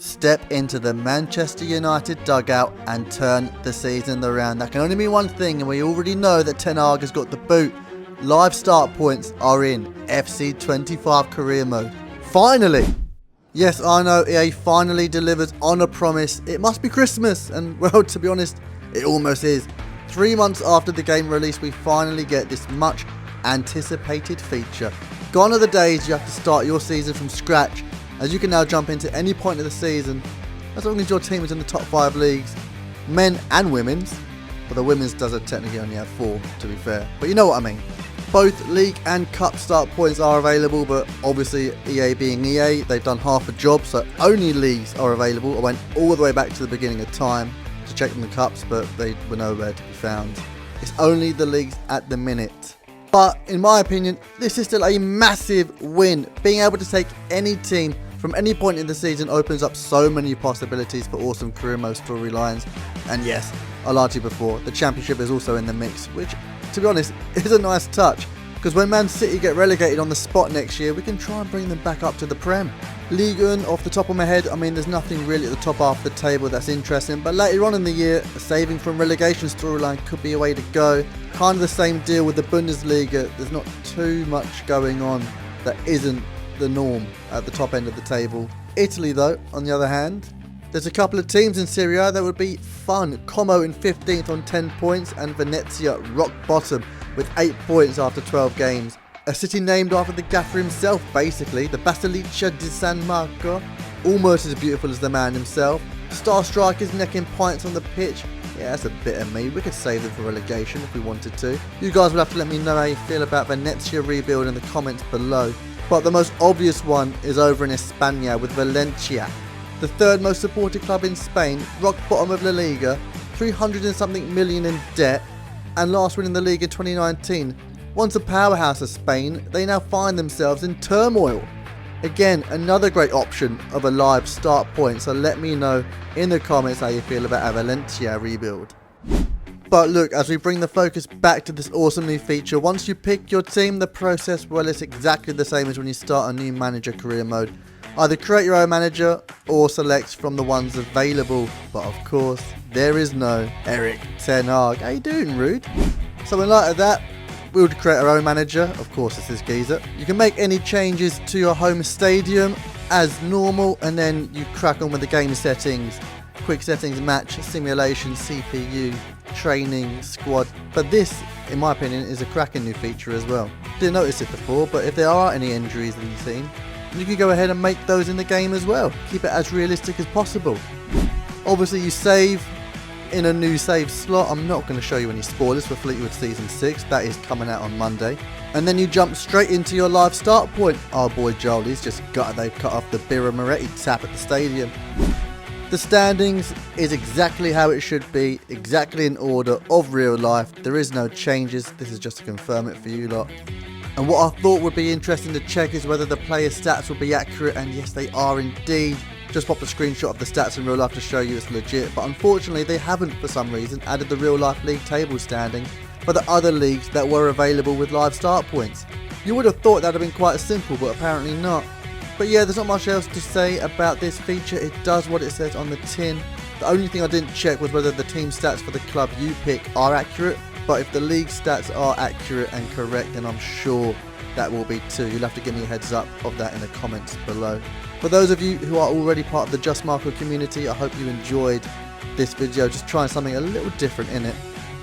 step into the Manchester United dugout and turn the season around. That can only mean one thing, and we already know that Ten Hag has got the boot. Live start points are in FC 25 career mode. Finally! Yes, I know, EA finally delivers on a promise. It must be Christmas, and well, to be honest, it almost is. 3 months after the game release, we finally get this much anticipated feature. Gone are the days you have to start your season from scratch, as you can now jump into any point of the season, as long as your team is in the top 5 leagues, men and women's. But the women's does technically only have 4, to be fair, but you know what I mean. Both league and cup start points are available, but obviously EA being EA, they've done half a job, so only leagues are available. I went all the way back to the beginning of time to check on the cups, but they were nowhere to be found. It's only the leagues at the minute. But in my opinion, this is still a massive win. Being able to take any team from any point in the season opens up so many possibilities for awesome career mode storylines. And yes, I lied to you before, the championship is also in the mix, which, to be honest, is a nice touch, because when Man City get relegated on the spot next year, we can try and bring them back up to the Prem. Ligue 1, off the top of my head, I mean, there's nothing really at the top half of the table that's interesting, but later on in the year, a saving from relegation storyline could be a way to go. Kind of the same deal with the Bundesliga. There's not too much going on that isn't the norm at the top end of the table. Italy, though, on the other hand, there's a couple of teams in Serie A that would be fun. Como in 15th on 10 points, and Venezia rock bottom with 8 points after 12 games. A city named after the gaffer himself, basically, the Basilica di San Marco, almost as beautiful as the man himself. Star strikers necking pints on the pitch. Yeah, that's a bit of me. We could save them for relegation if we wanted to. You guys will have to let me know how you feel about Venezia rebuild in the comments below. But the most obvious one is over in España with Valencia, the third most supported club in Spain, rock bottom of La Liga, 300 and something million in debt, and last winning the league in 2019. Once a powerhouse of Spain, they now find themselves in turmoil. Again, another great option of a live start point, so let me know in the comments how you feel about a Valencia rebuild. But look, as we bring the focus back to this awesome new feature, once you pick your team, the process, well, it's exactly the same as when you start a new manager career mode. Either create your own manager or select from the ones available. But of course, there is no Eric Ten Hag. How you doing, Rude? So in light of that, we would create our own manager. Of course, this is Geezer. You can make any changes to your home stadium as normal, and then you crack on with the game settings. Quick settings, match, simulation, CPU, training, squad. But this, in my opinion, is a cracking new feature as well. Didn't notice it before, but if there are any injuries in the team, you can go ahead and make those in the game as well. Keep it as realistic as possible. Obviously, you save in a new save slot. I'm not going to show you any spoilers for Fleetwood Season 6. That is coming out on Monday. And then you jump straight into your live start point. Our boy Jolie's just gutted they've cut off the Birra Moretti tap at the stadium. The standings is exactly how it should be, exactly in order of real life. There is no changes. This is just to confirm it for you lot. And what I thought would be interesting to check is whether the player stats will be accurate, and yes, they are indeed. Just popped a screenshot of the stats in real life to show you it's legit, but unfortunately they haven't for some reason added the real life league table standing for the other leagues that were available with live start points. You would have thought that would have been quite simple, but apparently not. But yeah, there's not much else to say about this feature. It does what it says on the tin. The only thing I didn't check was whether the team stats for the club you pick are accurate, but if the league stats are accurate and correct, then I'm sure that will be too. You'll have to give me a heads up of that in the comments below. For those of you who are already part of the Just Marco community, I hope you enjoyed this video, just trying something a little different in it.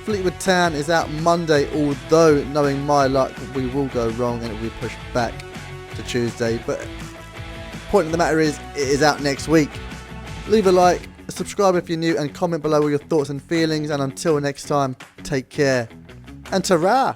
Fleetwood Town is out Monday, although knowing my luck we will go wrong and it will be pushed back to Tuesday, but the point of the matter is it is out next week. Leave a like, subscribe if you're new, and comment below all your thoughts and feelings, and until next time, take care and ta-ra!